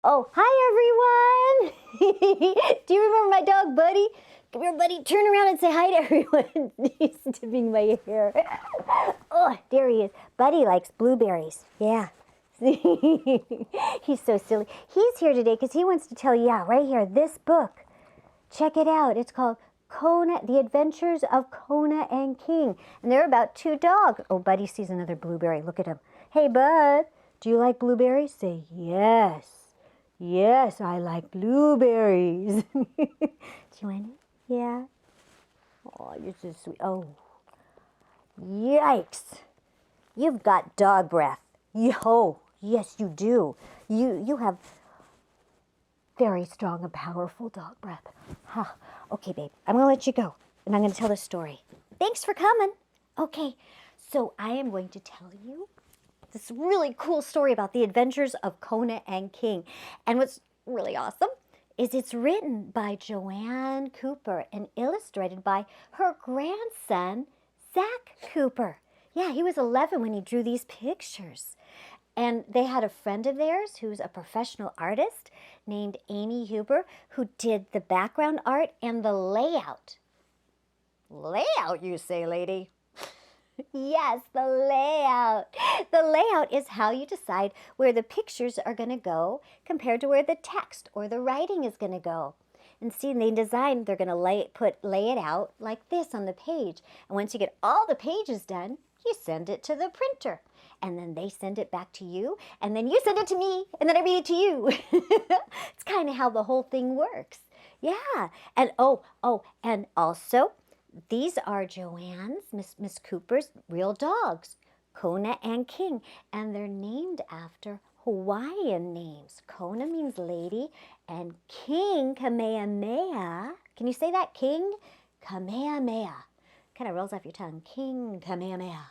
Oh, hi everyone! Do you remember my dog Buddy? Come here, Buddy. Turn around and say hi to everyone. He's tipping my hair. Oh, there he is. Buddy likes blueberries. Yeah. He's so silly. He's here today because he wants to tell you, right here, this book. Check it out. It's called The Adventures of Kona and King. And they're about two dogs. Oh, Buddy sees another blueberry. Look at him. Hey, Bud, do you like blueberries? Say yes. Yes, I like blueberries. Do you want it? Yeah. Oh, you're so sweet. Oh, yikes. You've got dog breath. Oh, yes, you do. You have very strong and powerful dog breath. Huh. Okay, babe, I'm going to let you go, and I'm going to tell the story. Thanks for coming. Okay, so I am going to tell you this really cool story about the adventures of Kona and King. And what's really awesome is it's written by Joanne Cooper and illustrated by her grandson, Zach Cooper. Yeah, he was 11 when he drew these pictures. And they had a friend of theirs who's a professional artist named Amy Huber who did the background art and the layout. Layout, you say, lady? Yes, the layout. The layout is how you decide where the pictures are going to go compared to where the text or the writing is going to go. And see, they're going to lay it out like this on the page. And once you get all the pages done, you send it to the printer. And then they send it back to you. And then you send it to me. And then I read it to you. It's kind of how the whole thing works. Yeah. And and also, these are Joanne's, Miss Cooper's real dogs, Kona and King, and they're named after Hawaiian names. Kona means lady, and King Kamehameha. Can you say that? King Kamehameha. Kind of rolls off your tongue. King Kamehameha.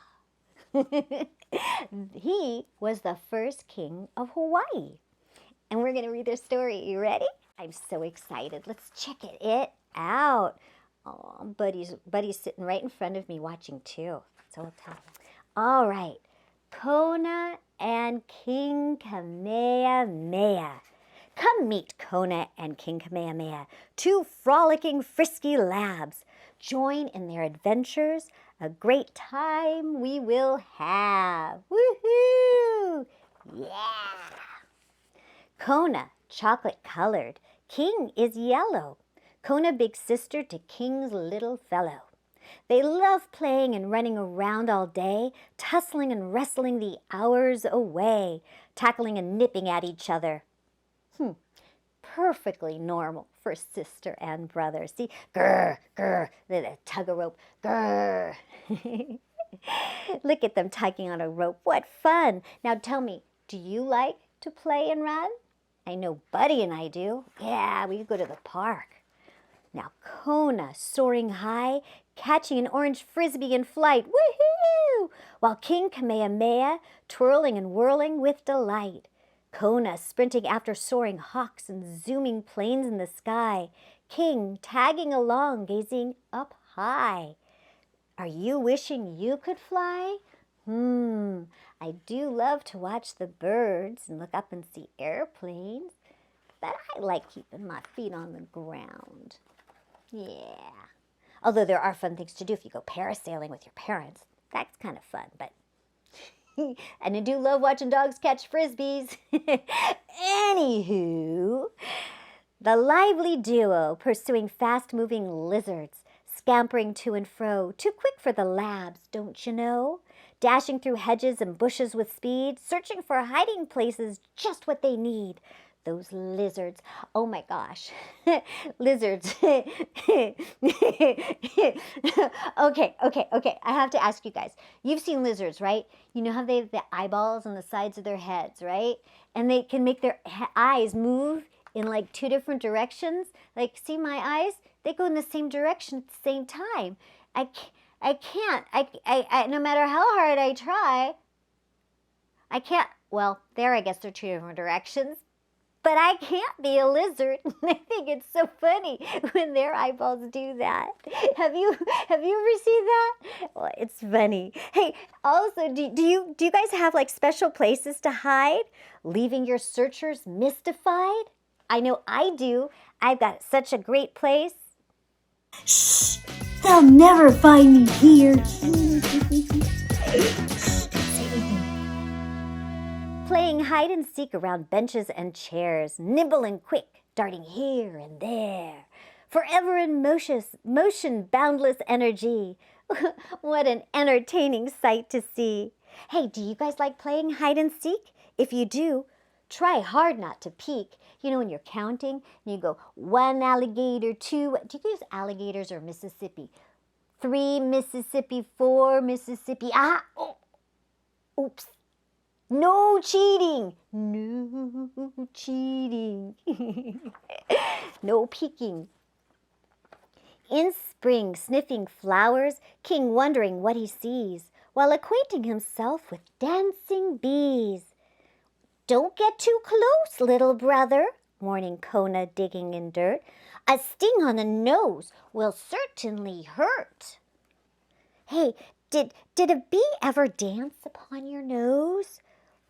He was the first king of Hawaii. And we're going to read their story. You ready? I'm so excited. Let's check it out. Oh, Buddy's sitting right in front of me watching too. So I'll tell him. All right. Kona and King Kamehameha. Come meet Kona and King Kamehameha, two frolicking, frisky labs. Join in their adventures. A great time we will have. Woohoo! Yeah! Kona, chocolate colored. King is yellow. Kona, big sister to King's little fellow. They love playing and running around all day, tussling and wrestling the hours away, tackling and nipping at each other. Perfectly normal for sister and brother. See, grr, grr, they tug a rope, grr. Look at them tugging on a rope. What fun. Now tell me, do you like to play and run? I know Buddy and I do. Yeah, we go to the park. Now Kona soaring high, catching an orange frisbee in flight, woohoo! While King Kamehameha twirling and whirling with delight. Kona sprinting after soaring hawks and zooming planes in the sky. King tagging along, gazing up high. Are you wishing you could fly? I do love to watch the birds and look up and see airplanes, but I like keeping my feet on the ground. Yeah. Although there are fun things to do if you go parasailing with your parents. That's kind of fun, but... And I do love watching dogs catch frisbees. Anywho, the lively duo pursuing fast-moving lizards, scampering to and fro, too quick for the labs, don't you know? Dashing through hedges and bushes with speed, searching for hiding places, just what they need. Those lizards. Oh my gosh. Lizards. Okay. I have to ask you guys. You've seen lizards, right? You know how they have the eyeballs on the sides of their heads, right? And they can make their eyes move in like two different directions. Like, see my eyes? They go in the same direction at the same time. I can't. No matter how hard I try, I can't. Well, there I guess they're two different directions. but I can't be a lizard. I think it's so funny when their eyeballs do that. Have you ever seen that? Well, it's funny. Hey, also, do you guys have like special places to hide, leaving your searchers mystified? I know I do. I've got such a great place. Shh! They'll never find me here. Playing hide and seek around benches and chairs, nimble and quick, darting here and there. Forever in motion, boundless energy. What an entertaining sight to see. Hey, do you guys like playing hide and seek? If you do, try hard not to peek. You know, when you're counting, and you go 1 alligator, 2. Do you use alligators or Mississippi? 3 Mississippi, 4 Mississippi. Oh, oops. No cheating. No cheating. No peeking. In spring, sniffing flowers, King wondering what he sees, while acquainting himself with dancing bees. Don't get too close, little brother, warning Kona, digging in dirt. A sting on the nose will certainly hurt. Hey, did a bee ever dance upon your nose?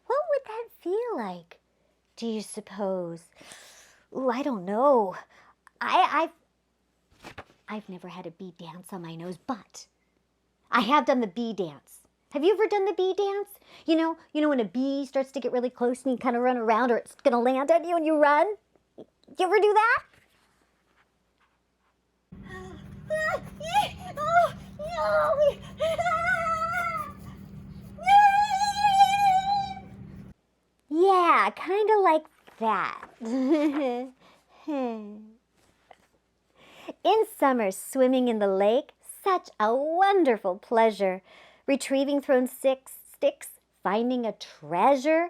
What would that feel like, do you suppose? Ooh, I don't know. I've never had a bee dance on my nose, but I have done the bee dance. Have you ever done the bee dance? You know when a bee starts to get really close and you kind of run around, or it's going to land on you and you run? You ever do that? Yeah, kind of like that. In summer, swimming in the lake, such a wonderful pleasure. Retrieving thrown sticks, finding a treasure.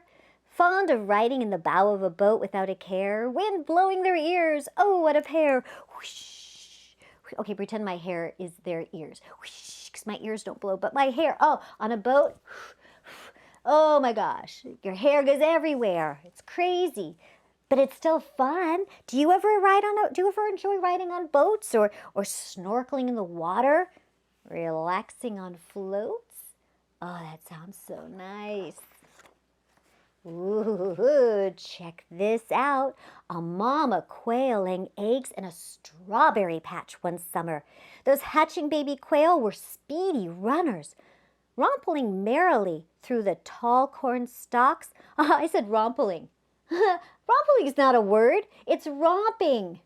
Fond of riding in the bow of a boat without a care. Wind blowing their ears, oh, what a pair. Whoosh. Okay, pretend my hair is their ears. Whoosh, because my ears don't blow, but my hair, oh, on a boat. Oh my gosh, your hair goes everywhere. It's crazy. But it's still fun. Do you ever enjoy riding on boats or snorkeling in the water? Relaxing on floats? Oh, that sounds so nice. Ooh, check this out. A mama quail laying eggs in a strawberry patch one summer. Those hatching baby quail were speedy runners, romping merrily through the tall corn stalks. I said romping. Romping is not a word. It's romping.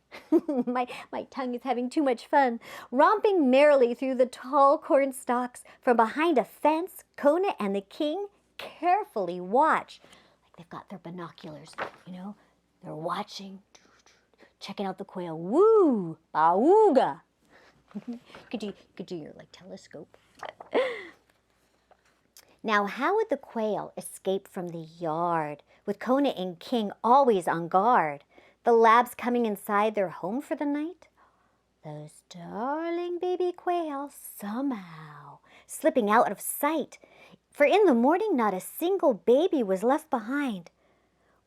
My tongue is having too much fun. Romping merrily through the tall corn stalks. From behind a fence, Kona and the king carefully watch. Like they've got their binoculars, They're watching, checking out the quail. Woo! Auga! Could do your telescope. Now, how would the quail escape from the yard, with Kona and King always on guard? The labs coming inside their home for the night? Those darling baby quail somehow slipping out of sight, for in the morning not a single baby was left behind.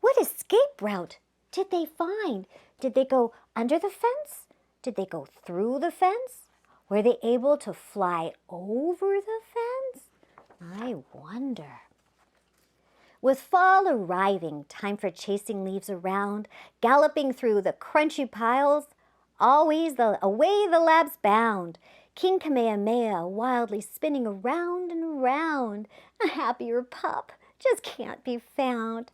What escape route did they find? Did they go under the fence? Did they go through the fence? Were they able to fly over the fence? I wonder. With fall arriving, time for chasing leaves around, galloping through the crunchy piles, always away the labs bound. King Kamehameha wildly spinning around and round. A happier pup just can't be found.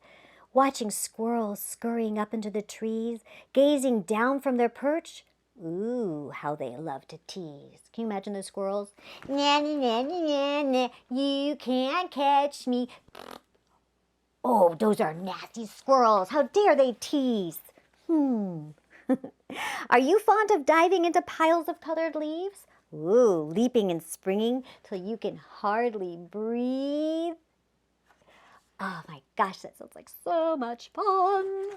Watching squirrels scurrying up into the trees, gazing down from their perch. Ooh, how they love to tease. Can you imagine those squirrels? Na, na, na, na, na, you can't catch me. Oh, those are nasty squirrels. How dare they tease? Are you fond of diving into piles of colored leaves? Ooh, leaping and springing till you can hardly breathe. Oh my gosh, that sounds like so much fun.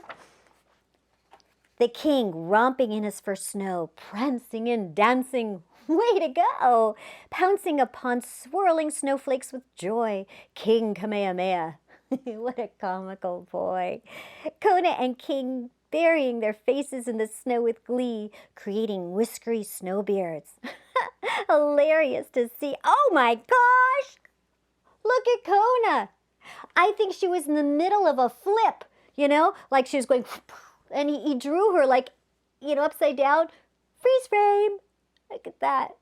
The king romping in his first snow, prancing and dancing, way to go, pouncing upon swirling snowflakes with joy, King Kamehameha. What a comical boy. Kona and King burying their faces in the snow with glee, creating whiskery snowbeards. Hilarious to see. Oh my gosh! Look at Kona. I think she was in the middle of a flip, like she was going, and he drew her like, upside down. Freeze frame. Look at that.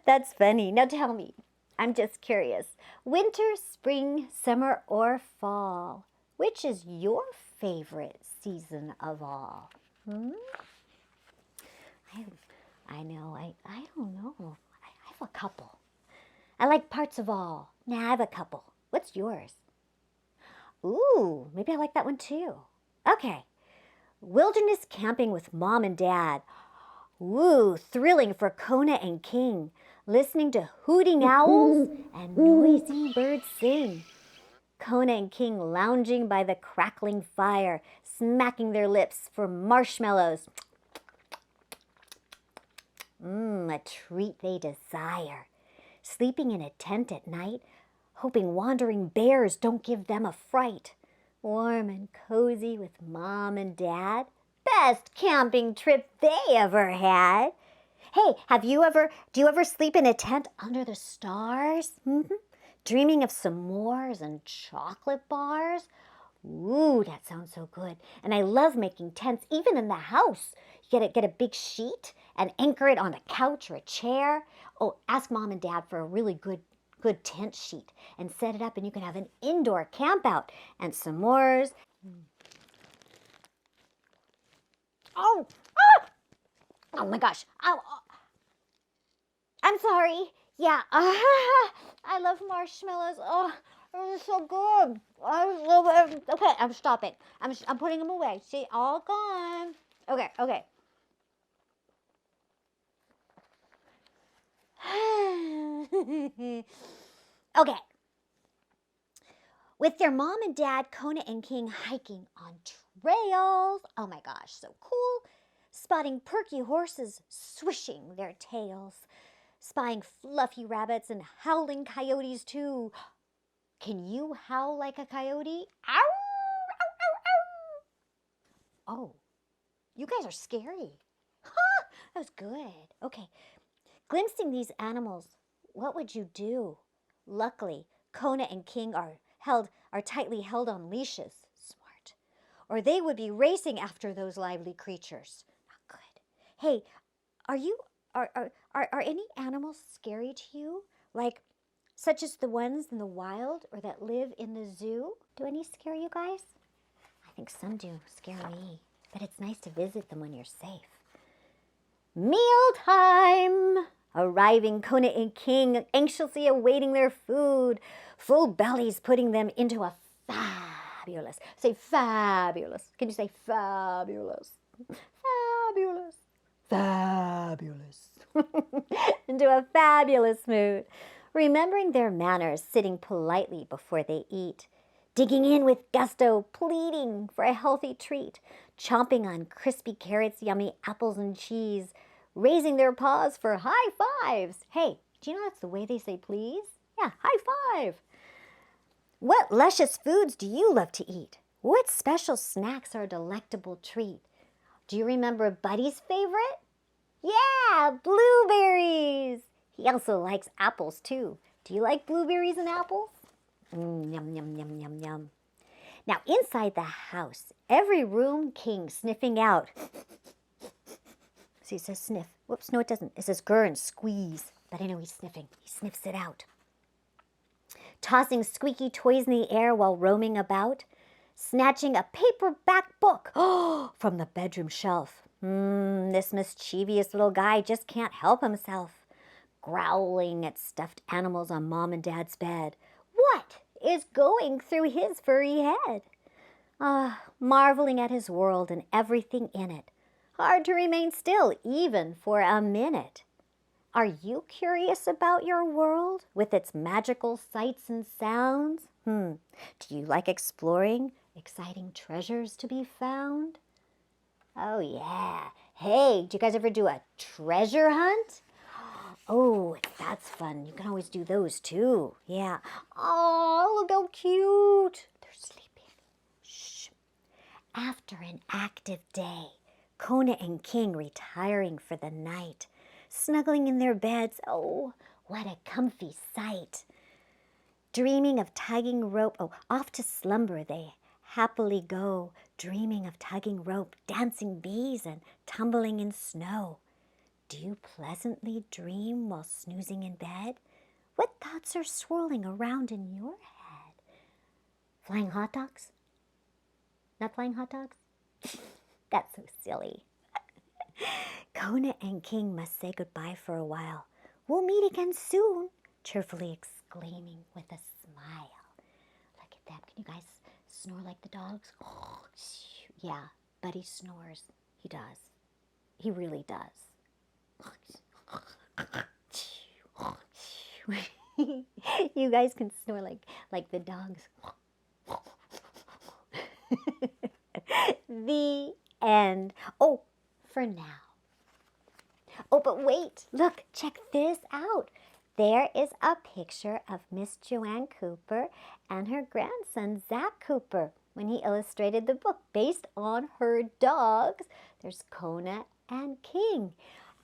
That's funny. Now tell me, I'm just curious. Winter, spring, summer, or fall? Which is your favorite season of all? I know. I don't know. I have a couple. I like parts of all. Nah, I have a couple. What's yours? Ooh, maybe I like that one too. Okay. Wilderness camping with mom and dad. Woo, thrilling for Kona and King. Listening to hooting owls and noisy birds sing. Kona and King lounging by the crackling fire, smacking their lips for marshmallows. A treat they desire. Sleeping in a tent at night, hoping wandering bears don't give them a fright. Warm and cozy with mom and dad. Best camping trip they ever had. Hey, do you ever sleep in a tent under the stars? Dreaming of s'mores and chocolate bars? Ooh, that sounds so good. And I love making tents, even in the house. You get a big sheet and anchor it on a couch or a chair. Oh, ask mom and dad for a really good tent sheet and set it up, and you can have an indoor camp out and s'mores. Oh, oh my gosh. I'm sorry. Yeah, I love marshmallows. Oh, they're so good. I love it. Okay, I'm stopping. I'm putting them away. See, all gone. Okay. Okay. With their mom and dad, Kona and King hiking on trails. Oh my gosh, so cool. Spotting perky horses swishing their tails. Spying fluffy rabbits and howling coyotes too. Can you howl like a coyote? Ow! Ow, ow, ow! Oh, you guys are scary. That was good. Okay, glimpsing these animals, what would you do? Luckily, Kona and King are tightly held on leashes. Smart. Or they would be racing after those lively creatures. Not good. Hey, are any animals scary to you? Like, such as the ones in the wild or that live in the zoo? Do any scare you guys? I think some do scare me, but it's nice to visit them when you're safe. Mealtime! Arriving Kona and King, anxiously awaiting their food, full bellies putting them into a fabulous. Say fabulous. Can you say fabulous? Fabulous. Fabulous. Into a fabulous mood. Remembering their manners, sitting politely before they eat. Digging in with gusto, pleading for a healthy treat. Chomping on crispy carrots, yummy apples and cheese. Raising their paws for high fives. Hey, do you know that's the way they say please? Yeah, high five. What luscious foods do you love to eat? What special snacks are a delectable treat? Do you remember Buddy's favorite? Yeah, blueberries. He also likes apples too. Do you like blueberries and apples? Yum, yum, yum, yum, yum. Now inside the house, every room, King sniffing out. See, it says sniff. Whoops, no it doesn't. It says grr and squeeze. But I know he's sniffing. He sniffs it out. Tossing squeaky toys in the air while roaming about. Snatching a paperback book from the bedroom shelf. This mischievous little guy just can't help himself. Growling at stuffed animals on mom and dad's bed. What is going through his furry head? Marveling at his world and everything in it. Hard to remain still even for a minute. Are you curious about your world with its magical sights and sounds? Do you like exploring? Exciting treasures to be found? Oh yeah. Hey, do you guys ever do a treasure hunt? Oh, that's fun. You can always do those too. Yeah. Oh, look how cute. They're sleeping. Shh. After an active day, Kona and King retiring for the night, snuggling in their beds. Oh, what a comfy sight. Dreaming of tugging rope. Oh, off to slumber they happily go, dreaming of tugging rope, dancing bees, and tumbling in snow. Do you pleasantly dream while snoozing in bed? What thoughts are swirling around in your head? Flying hot dogs? Not flying hot dogs? That's so silly. Kona and King must say goodbye for a while. We'll meet again soon, cheerfully exclaiming with a smile. Look at them. Can you guys snore like the dogs? Yeah, Buddy snores. He does. He really does. You guys can snore like the dogs. The end. Oh, for now. Oh, but wait. Look, check this out. There is a picture of Miss Joanne Cooper and her grandson, Zach Cooper, when he illustrated the book based on her dogs. There's Kona and King.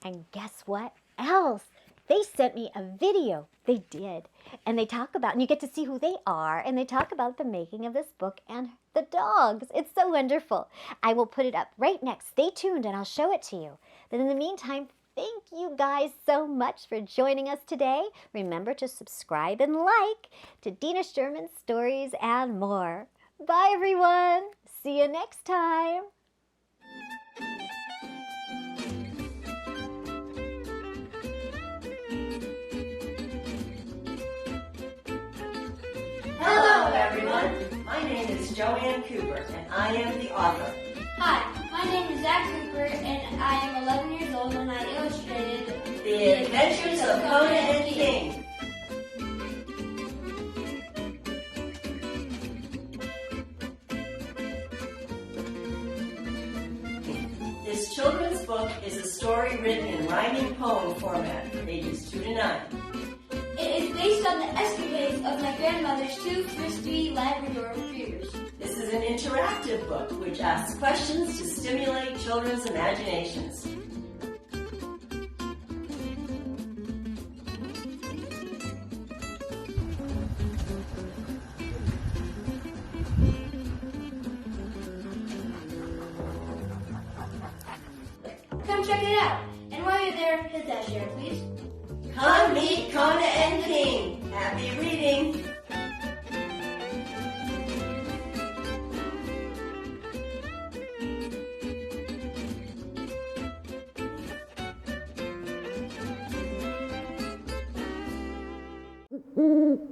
And guess what else? They sent me a video. They did. And they talk about, and you get to see who they are, and they talk about the making of this book and the dogs. It's so wonderful. I will put it up right next. Stay tuned and I'll show it to you. But in the meantime, thank you guys so much for joining us today. Remember to subscribe and like to Dina Sherman's Stories and more. Bye, everyone. See you next time. Hello, everyone. My name is Joanne Cooper, and I am the author. Hi, my name is Zach Cooper, and I am 11 years old, and I illustrated The Adventures of Kona and King. This children's book is a story written in rhyming poem format for ages 2 to 9. It is based on the escapades of my grandmother's 2 frisbee Labrador Retrievers. This is an interactive book which asks questions to stimulate children's imaginations. Come check it out. And while you're there, hit that share, please. Come meet Kona and King. Happy reading. Mm-hmm.